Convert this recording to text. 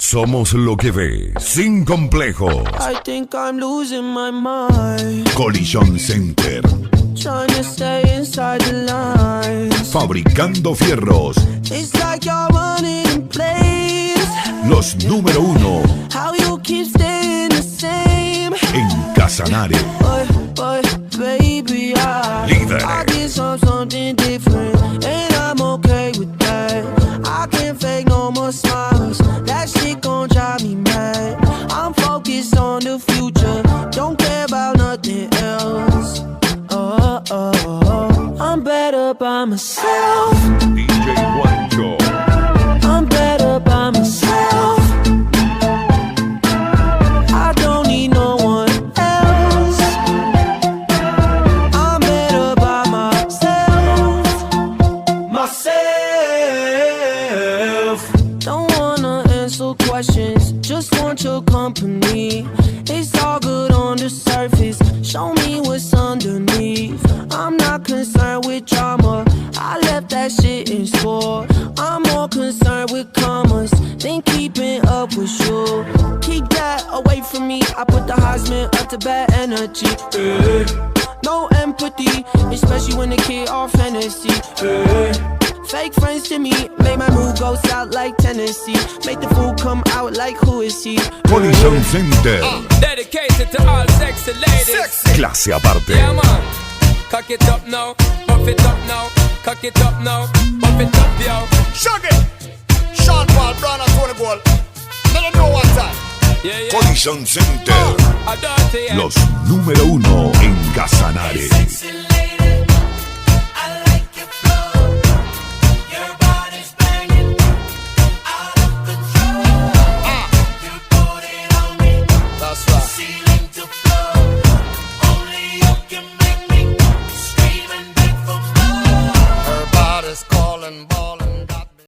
Somos lo que ves, sin complejos. I think I'm losing my mind. Collision Center. Trying to stay inside the lines. Fabricando fierros. It's like you're running in place. Los número uno How you keep staying the same. en Casanare. But baby, Líderes. I get something different. And I'm okay with that. I can't fake no more smiles. That shit gon' drive me mad. I'm focused on the future. Don't care about nothing else. I'm better by myself. DJ Juancho. I'm better by myself. I don't need no one else. I'm better by myself. Don't wanna answer questions, just want your company. It's all good on the surface, show me what's underneath. I'm not concerned with drama, I left that shit in store. I'm more concerned with commas than keeping up with you. Keep that away from me, I put the Heisman up to bad energy. No empathy, especially when the kid off Hennessy. Fake friends to me, make my mood go south like Tennessee. Make the fool come out like who is he? Collision Center. Dedicated to all sexy ladies. Clase aparte. Yeah, man. Cock it up now, puff it up now. Cock it up now, puff it up, yo. Shaggy, Sean Paul, Brown and Tony Gold. Let them know one time. Yeah, yeah. Collision Center. A dirty, yeah. Los número uno en Casanare. Sexy lady, I like your flow. Your body's banging, out of control. You put it on me. That's right. See